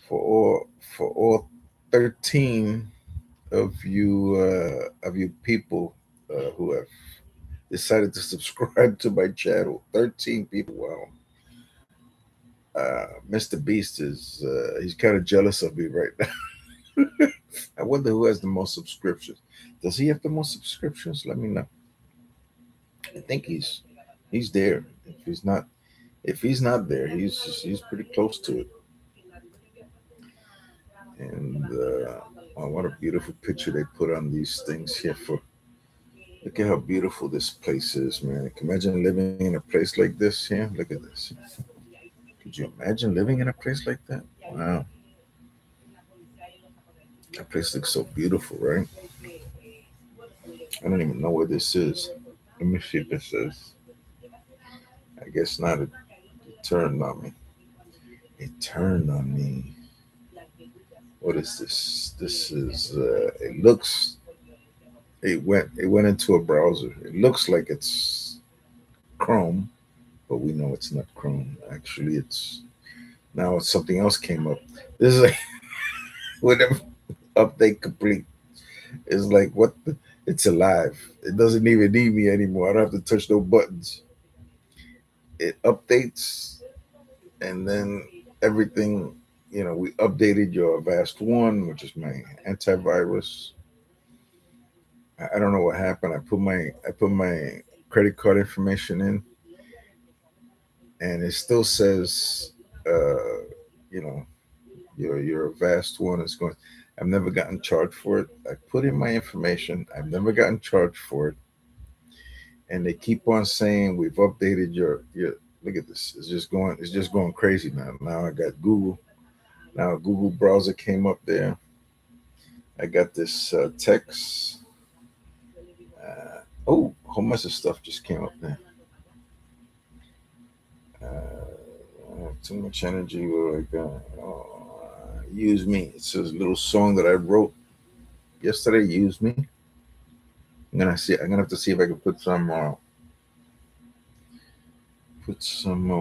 for all 13 of you people who have decided to subscribe to my channel. 13 people. Wow. Mr. Beast is he's kind of jealous of me right now. I wonder who has the most subscriptions. Does he have the most subscriptions? Let me know. I think he's there. If he's not there, he's pretty close to it. And oh, what a beautiful picture they put on these things here. For look at how beautiful this place is, man. Can you imagine living in a place like this here? Look at this. Could you imagine living in a place like that? Wow, that place looks so beautiful, right? I don't even know where this is. Let me see if it says. I guess not. It turned on me. It turned on me. What is this? This is. It looks. It went into a browser. It looks like it's Chrome, but we know it's not Chrome. Actually, it's now it's something else came up. This is like whenever update complete. It's like what the, it's alive. It doesn't even need me anymore. I don't have to touch no buttons. It updates and then everything. We updated your Avast One, which is my antivirus. I don't know what happened. I put my credit card information in, and it still says, uh, you know, your Avast One is going. I've never gotten charged for it. I put in my information. I've never gotten charged for it, and they keep on saying we've updated your. Look at this. It's just going. It's just going crazy now. Now I got Google. Now Google browser came up there. I got this text. Oh, a whole bunch of stuff just came up there. Too much energy. Use me. It's a little song that I wrote yesterday. Use me. I'm gonna see. I'm gonna have to see if I can put some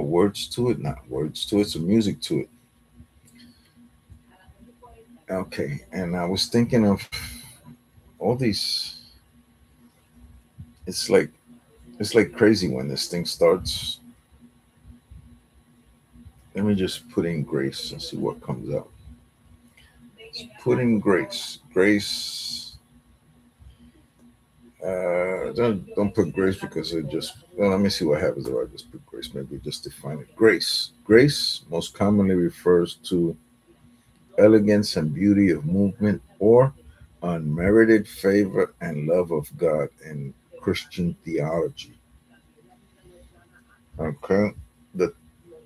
words to it. Not words to it. Some music to it. Okay. And I was thinking of all these. It's like it's like crazy when this thing starts. Let me just put in Grace and see what comes out. Put in Grace. Grace. Don't put Grace because it just. Well, let me see what happens if I just put Grace. Maybe just define it. Grace. Grace most commonly refers to elegance and beauty of movement or unmerited favor and love of God in Christian theology. Okay. The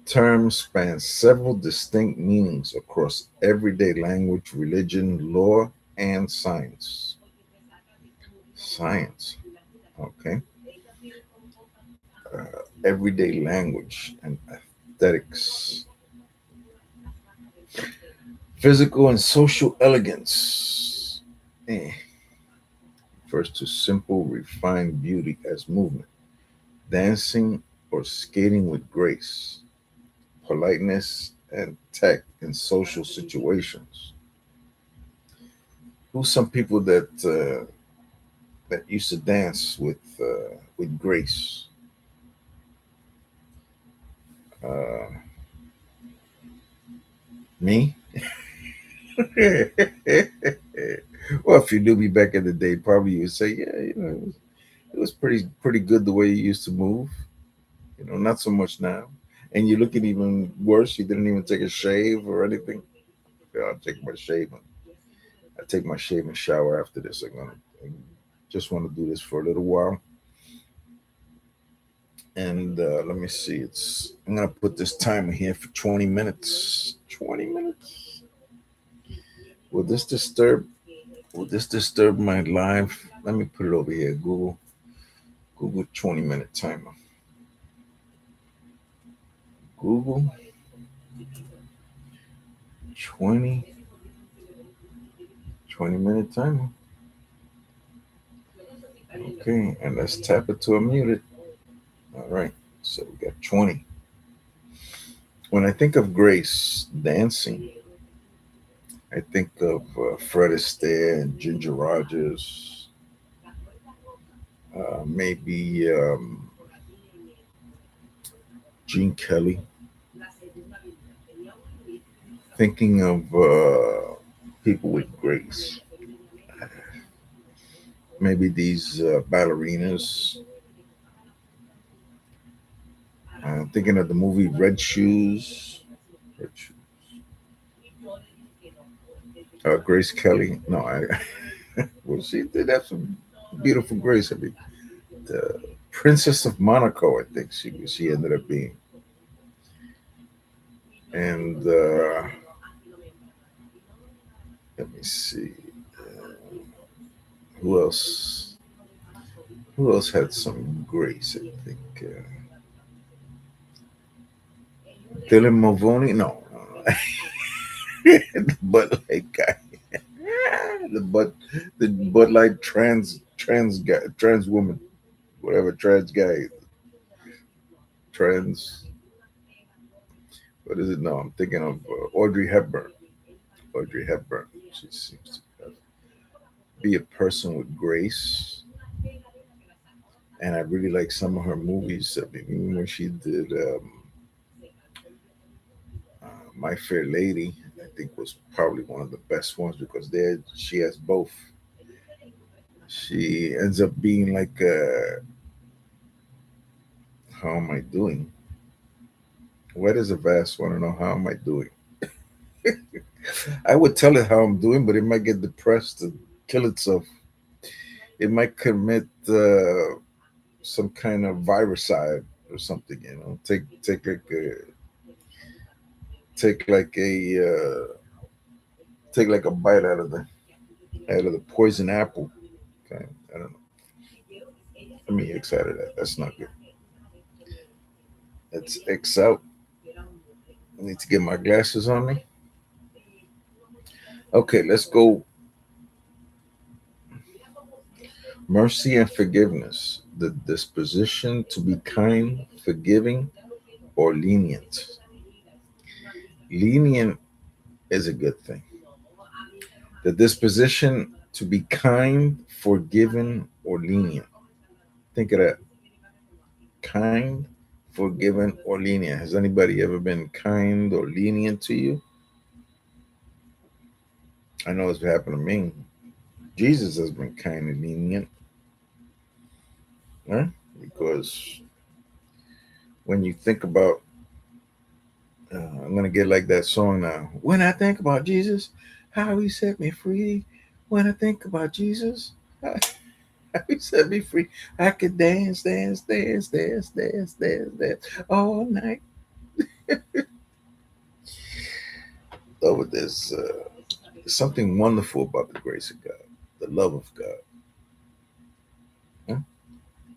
term spans several distinct meanings across everyday language, religion, law, and science. Science. Okay. Everyday language and aesthetics. Physical and social elegance. Refers to simple, refined beauty as movement, dancing or skating with grace, politeness and tact in social situations. Who's some people that used to dance with grace? Uh, Me? Well, if you knew me back in the day, probably you would say, yeah, it was pretty good the way you used to move. Not so much now. And you're looking even worse. You didn't even take a shave or anything. Yeah, I'll take my shave. I take my shave and shower after this. I just want to do this for a little while. And let me see. I'm gonna put this timer here for 20 minutes. 20 minutes. Will this disturb? Will this disturb my live? Let me put it over here. Google 20-minute timer. Google 20 20-minute timer. Okay, and let's tap it to unmute it. All right, so we got 20. When I think of grace, dancing, I think of Fred Astaire and Ginger Rogers, maybe Gene Kelly. Thinking of people with grace, maybe these ballerinas. Thinking of the movie Red Shoes. Red Shoes. Grace Kelly. No, well, she did have some beautiful grace. I mean, the Princess of Monaco, I think she ended up being. And let me see, who else? Who else had some grace? I think Dylan Mulvaney. No, the Bud Light guy, the Bud Light trans guy, trans woman, whatever trans guy, trans. What is it? No, I'm thinking of Audrey Hepburn. Audrey Hepburn. She seems to be a person with grace, and I really like some of her movies. I mean, even when she did My Fair Lady, I think was probably one of the best ones because there she has both. She ends up being like, how am I doing? Why does a vast want to know how am I doing? I would tell it how I'm doing, but it might get depressed and kill itself. It might commit some kind of viruside or something. Take take like a bite out of the poison apple. Okay, I don't know. Let me X out of that. That's not good. Let's X out. I need to get my glasses on me. Okay, let's go. Mercy and forgiveness. The disposition to be kind, forgiving, or lenient. Lenient is a good thing. The disposition to be kind, forgiven, or lenient. Think of that. Kind, forgiven, or lenient. Has anybody ever been kind or lenient to you? I know it's happened to me. Jesus has been kind and lenient, right? Because when you think about, I'm gonna get like that song now. When I think about Jesus, how He set me free. When I think about Jesus, how He set me free. I could dance, dance, dance, dance, dance, dance, dance all night. Over this, something wonderful about the grace of God, the love of God. Huh?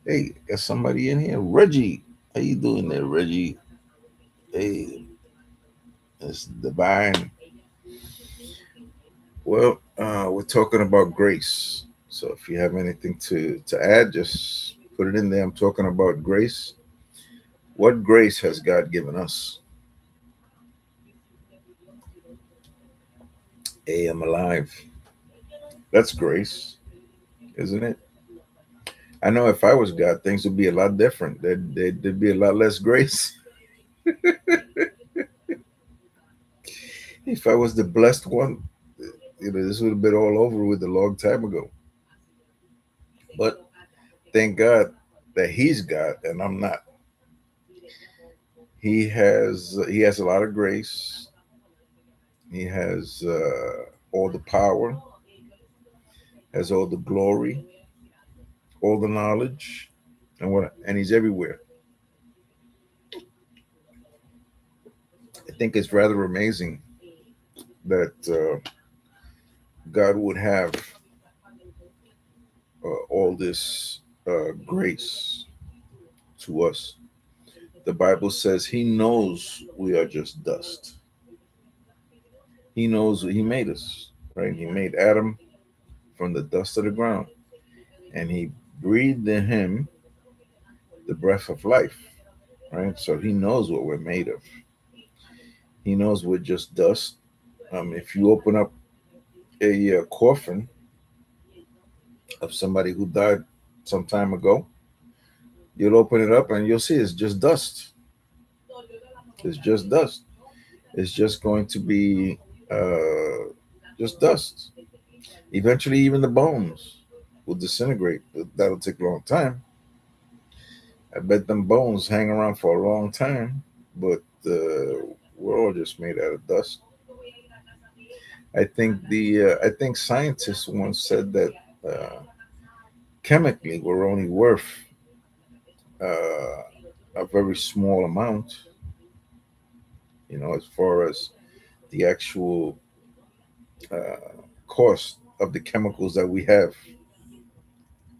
Hey, got somebody in here, Reggie. How you doing there, Reggie? Hey, it's divine. Well, we're talking about grace. So if you have anything to add, just put it in there. I'm talking about grace. What grace has God given us? Hey, I'm alive. That's grace, isn't it? I know if I was God, things would be a lot different. There'd be a lot less grace. If I was the blessed one, this would have been all over with a long time ago. But thank God that He's God and I'm not. He has a lot of grace. He has all the power, has all the glory, all the knowledge, and He's everywhere. I think it's rather amazing that God would have all this grace to us. The Bible says He knows we are just dust. He knows He made us, right? He made Adam from the dust of the ground, and He breathed in him the breath of life, right? So He knows what we're made of. He knows we're just dust. If you open up a coffin of somebody who died some time ago, you'll open it up and you'll see it's just dust. It's just dust. It's just going to be uh, just dust. Eventually, even the bones will disintegrate. That'll take a long time. I bet them bones hang around for a long time, but we're all just made out of dust. I think scientists once said that uh, chemically we're only worth uh, a very small amount. As far as the actual cost of the chemicals that we have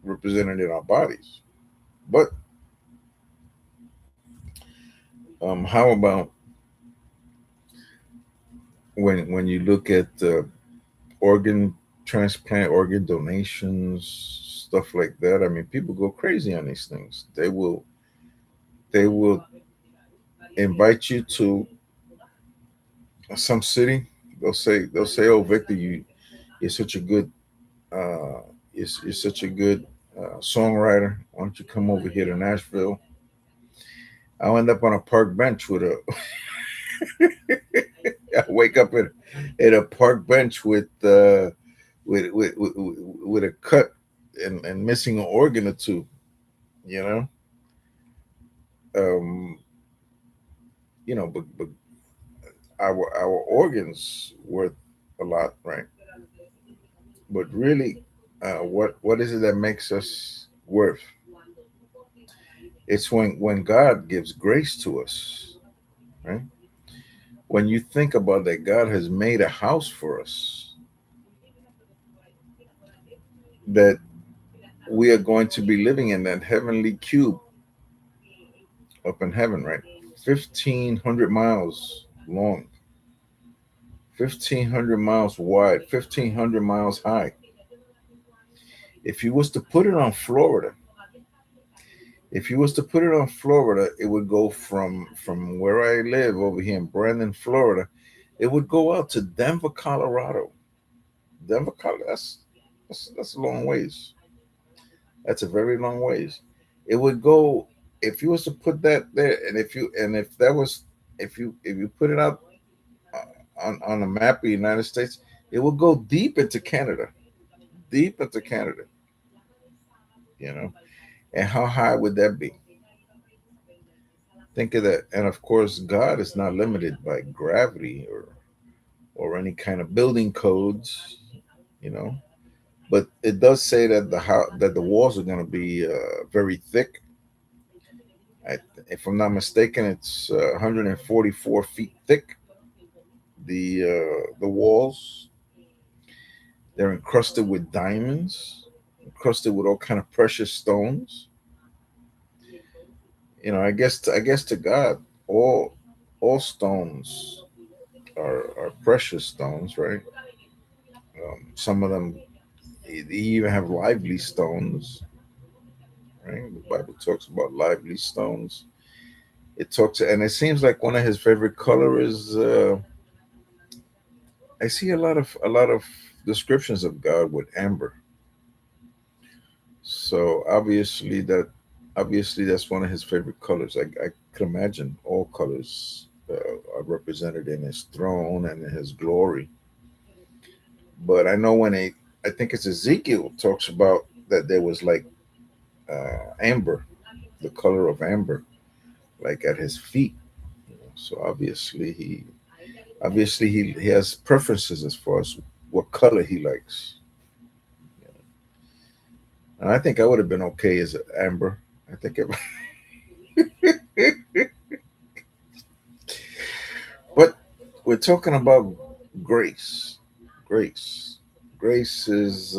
represented in our bodies. But how about when you look at organ transplant, organ donations, stuff like that? I mean, people go crazy on these things. They will invite you to some city. They'll say, "Oh, Victor, you're such a good uh, you're such a good songwriter. Why don't you come over here to Nashville?" I'll end up on a park bench with a I wake up at a park bench with a cut and missing an organ or two. You know, um, but our organs worth a lot, right? But really, what is it that makes us worth? It's when God gives grace to us, right? When you think about that, God has made a house for us that we are going to be living in, that heavenly cube up in heaven, right? 1,500 miles long, 1,500 miles wide, 1,500 miles high. If you was to put it on Florida, if you was to put it on Florida, it would go from where I live over here in Brandon, Florida. It would go out to Denver, Colorado. Denver, Colorado. That's a long ways. That's a very long ways. It would go if you was to put that there, and if that was if you put it out on a map of the United States, it would go deep into Canada, deep into Canada. You know, and how high would that be? Think of that. And of course, God is not limited by gravity or any kind of building codes. You know, but it does say that the walls are going to be very thick. I, if I'm not mistaken, it's 144 feet thick. The walls, they're encrusted with diamonds, encrusted with all kind of precious stones. I guess to God, all all stones are precious stones, right? Some of them they even have lively stones, right? The Bible talks about lively stones. And it seems like one of his favorite color is. I see a lot of descriptions of God with amber. So obviously that's one of his favorite colors. I can imagine all colors are represented in his throne and in his glory. But I know I think it's Ezekiel talks about that there was like amber, the color of amber, like at his feet. So obviously he has preferences as far as what color he likes. And I think I would have been okay as amber. I think but we're talking about grace. Grace. Grace is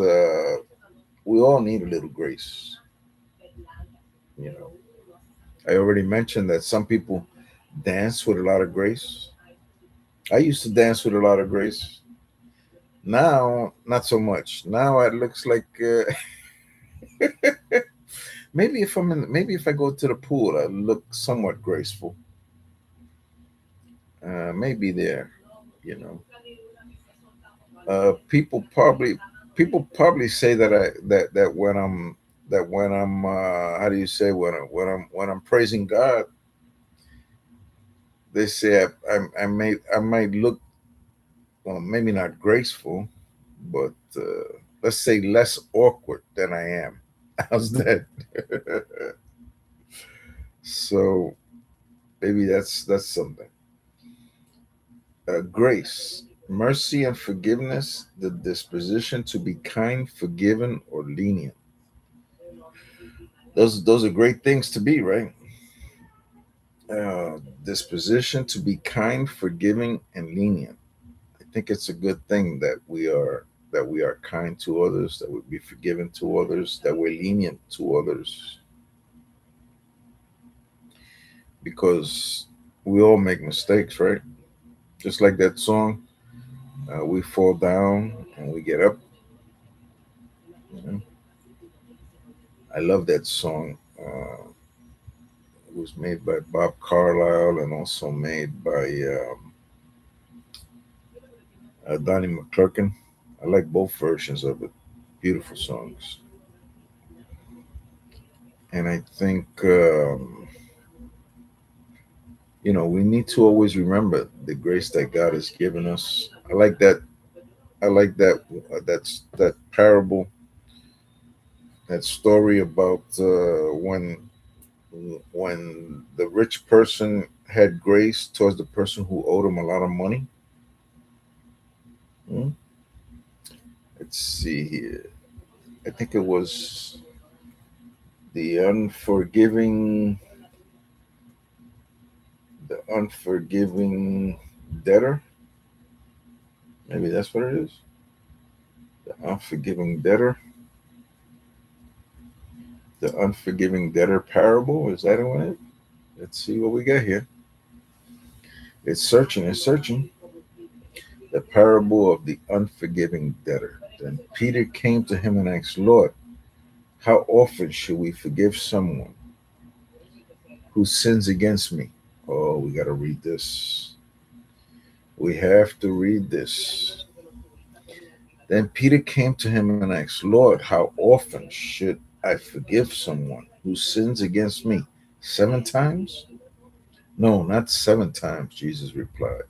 we all need a little grace. You know, I already mentioned that some people dance with a lot of grace. I used to dance with a lot of grace. Now, not so much. Now it looks like maybe if I go to the pool, I look somewhat graceful. Maybe there, you know. People probably say that when I'm how do you say when I'm praising God, they say I might look, well, maybe not graceful, but let's say less awkward than I am. How's that? So maybe that's something. Grace, mercy, and forgiveness, the disposition to be kind, forgiven, or lenient. Those are great things to be, right? Disposition to be kind, forgiving, and lenient. I think it's a good thing that we are kind to others, that we be forgiving to others, that we're lenient to others, because we all make mistakes, right? Just like that song, we fall down and we get up. You know? I love that song. It was made by Bob Carlyle and also made by Donnie McClurkin. I like both versions of it. Beautiful songs. And I think we need to always remember the grace that God has given us. I like that. I like that. That's that parable, that story about when the rich person had grace towards the person who owed him a lot of money. Hmm? Let's see here. I think it was the unforgiving debtor. Maybe that's what it is. The unforgiving debtor. The unforgiving debtor parable. Is that what it is? Let's see what we got here. It's searching. It's searching. The parable of the unforgiving debtor. Then Peter came to him and asked, Lord, how often should we forgive someone who sins against me? Oh, we got to read this. We have to read this. Then Peter came to him and asked, Lord, how often should I forgive someone who sins against me? 7 times? No, not 7 times, Jesus replied,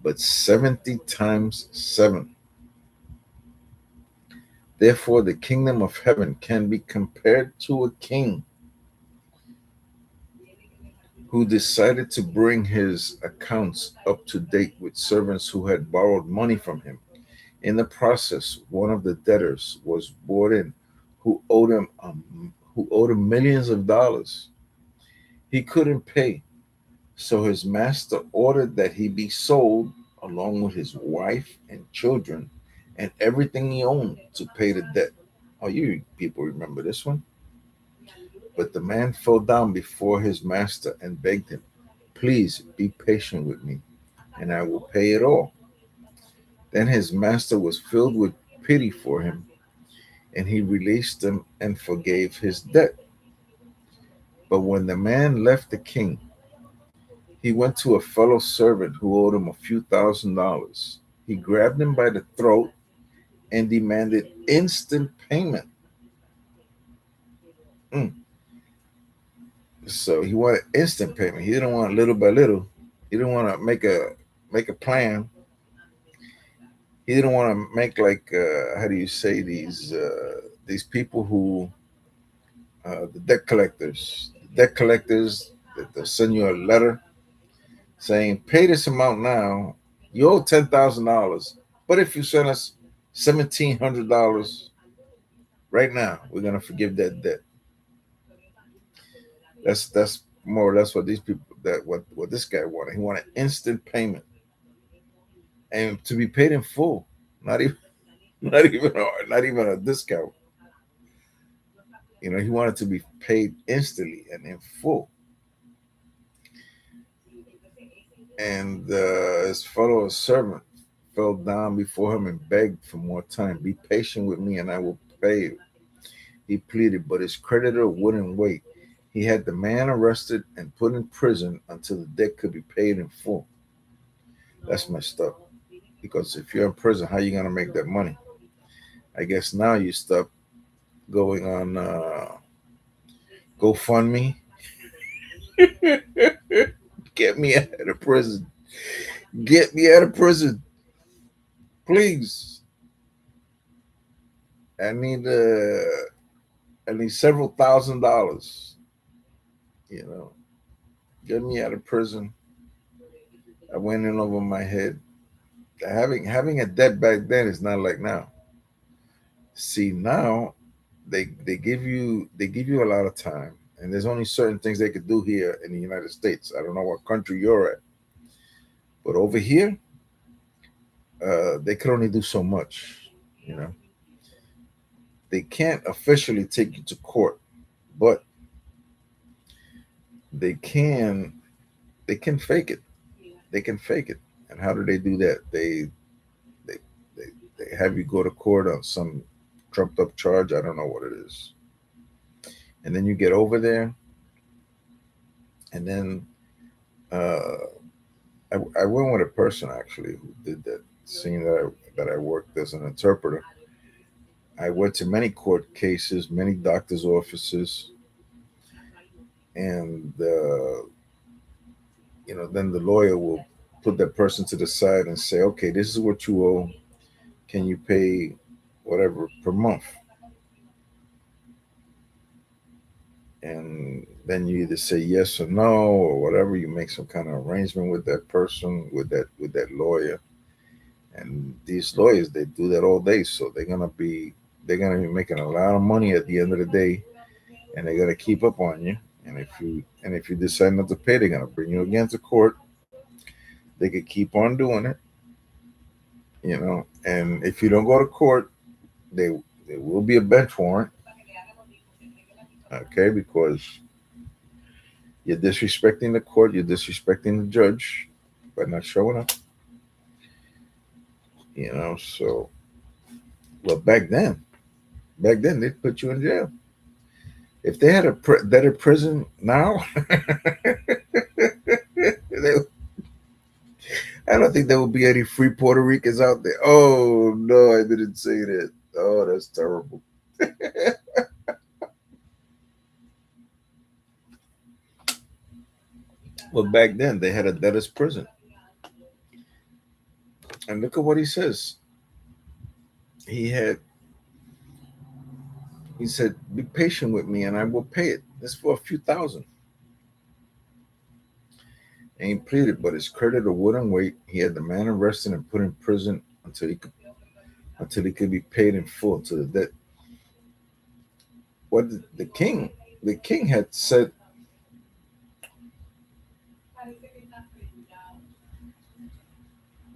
but 70 times 7. Therefore, the kingdom of heaven can be compared to a king who decided to bring his accounts up to date with servants who had borrowed money from him. In the process, one of the debtors was brought in who owed him millions of dollars. He couldn't pay, so his master ordered that he be sold along with his wife and children and everything he owned to pay the debt. Oh, you people remember this one? But the man fell down before his master and begged him, please be patient with me, and I will pay it all. Then his master was filled with pity for him, and he released him and forgave his debt. But when the man left the king, he went to a fellow servant who owed him a few $1,000s. He grabbed him by the throat and demanded instant payment. Mm. So he wanted instant payment. He didn't want little by little. He didn't want to make a plan. He didn't want to make like how do you say these people who the debt collectors. The debt collectors that they'll send you a letter saying, "Pay this amount now. You owe $10,000, but if you send us $1,700 right now, we're gonna forgive that debt." That's more or less what these people what this guy wanted. He wanted instant payment and to be paid in full, not even not even a discount. He wanted to be paid instantly and in full. And his fellow servant fell down before him and begged for more time. Be patient with me and I will pay you. He pleaded, but his creditor wouldn't wait. He had the man arrested and put in prison until the debt could be paid in full. That's messed up. because if you're in prison, how you gonna make that money? I guess now you stop going on GoFundMe. Get me out of prison. Get me out of prison, please. I need several $1,000s. You know, get me out of prison. I went in over my head. Having a debt back then is not like now. See now, they give you a lot of time, and there's only certain things they could do here in the United States. I don't know what country you're at, but over here, they could only do so much. You know, they can't officially take you to court, but they can they can fake it. They can fake it. And how do they do that? They they, they have you go to court on some trumped up charge. I don't know what it is. And then you get over there, and then uh, I went with a person actually who did that. Seeing that I worked as an interpreter, I went to many court cases, many doctors' offices, and then the lawyer will put that person to the side and say, okay, this is what you owe. Can you pay whatever per month? And then you either say yes or no or whatever. You make some kind of arrangement with that person, with that lawyer. And these lawyers, they do that all day, so they're gonna be making a lot of money at the end of the day, and they're gonna keep up on you. And if you decide not to pay, they're gonna bring you again to court. They could keep on doing it. And if you don't go to court, they there will be a bench warrant, okay? Because you're disrespecting the court, you're disrespecting the judge by not showing up. So well, back then they'd put you in jail. If they had a better prison now, they, I don't think there would be any free Puerto Ricans out there. Oh no, I didn't say that. Oh, that's terrible. Well, back then they had a debtor's prison, and look at what he says. He had he said, "Be patient with me, and I will pay it." It's for a few thousand. And he pleaded, but his creditor wouldn't wait. He had the man arrested and put in prison until he could be paid in full to the debt. What the king had said.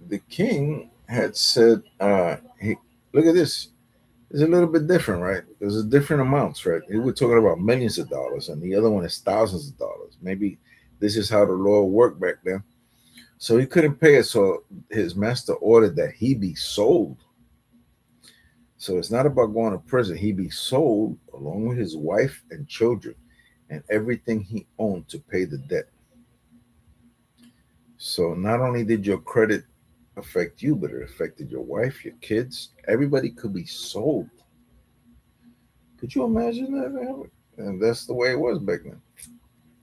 The king had said, he look at this. It's a little bit different, right? There's a different amounts, right? We're talking about millions of dollars, and the other one is thousands of dollars. Maybe this is how the law worked back then. So he couldn't pay it, so his master ordered that he be sold. So it's not about going to prison. He be sold along with his wife and children and everything he owned to pay the debt. So not only did your credit affect you, but it affected your wife, your kids. Everybody could be sold. Could you imagine that, man? And that's the way it was back then.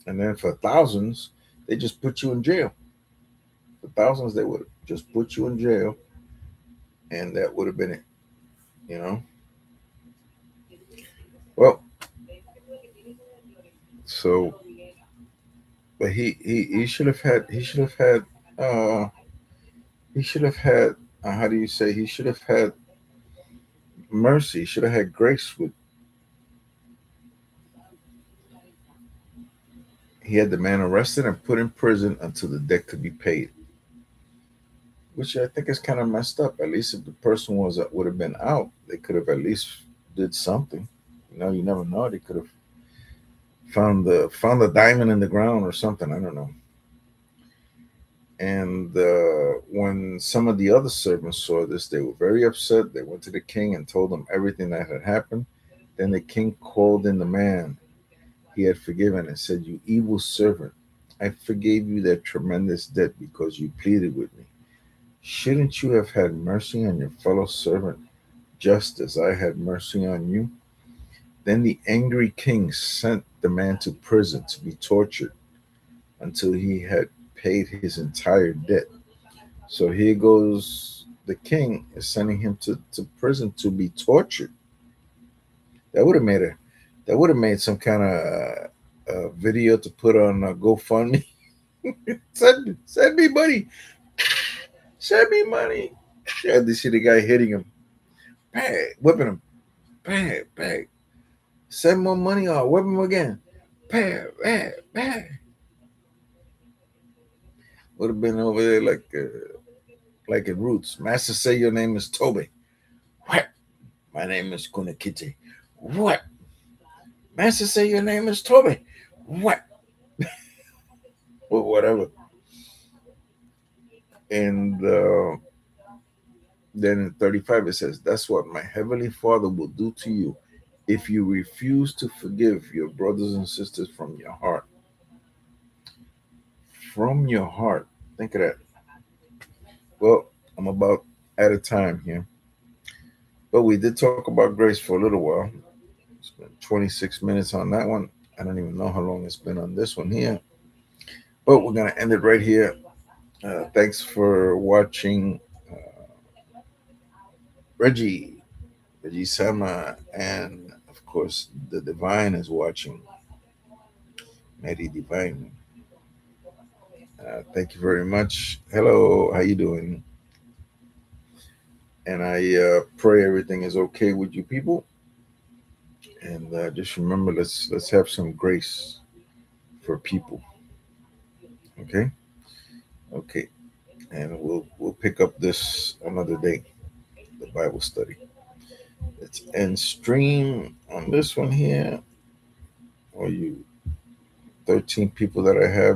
And then for thousands, they just put you in jail. For thousands, they would just put you in jail, and that would have been it. You know. Well, so but he uh he should have had how do you say, he should have had mercy. He should have had grace with. He had the man arrested and put in prison until the debt could be paid, which I think is kind of messed up. At least if the person would have been out, they could have at least did something. You never know. They could have found the diamond in the ground or something. I don't know. And when some of the other servants saw this, they were very upset. They went to the king and told him everything that had happened. Then the king called in the man he had forgiven and said, "You evil servant, I forgave you that tremendous debt because you pleaded with me. Shouldn't you have had mercy on your fellow servant, just as I had mercy on you?" Then the angry king sent the man to prison to be tortured until he had paid his entire debt. So here goes the king is sending him to prison to be tortured. That would have made a that would have made some kind of video to put on GoFundMe. Send me money. Send me money. Yeah, they see the guy hitting him, bang, whipping him, bang, bang. Send more money or whip him again, bang, bang, bang. Would have been over there like in Roots. Master, say your name is Toby. What? My name is Kunakite. What? Master, say your name is Toby. What? Or whatever. And then in 35 it says, "That's what my heavenly Father will do to you if you refuse to forgive your brothers and sisters from your heart." From your heart. Think of that. Well, I'm about out of time here. But we did talk about grace for a little while. It's been 26 minutes on that one. I don't even know how long it's been on this one here. But we're going to end it right here. Thanks for watching. Reggie, Reggie Sama, and of course, the Divine is watching. Mary Divine. Thank you very much. Hello, how you doing? And I pray everything is okay with you people. And just remember, let's have some grace for people. Okay, okay, and we'll pick up this another day, the Bible study. Let's end stream on this one here. Or you 13 people that I have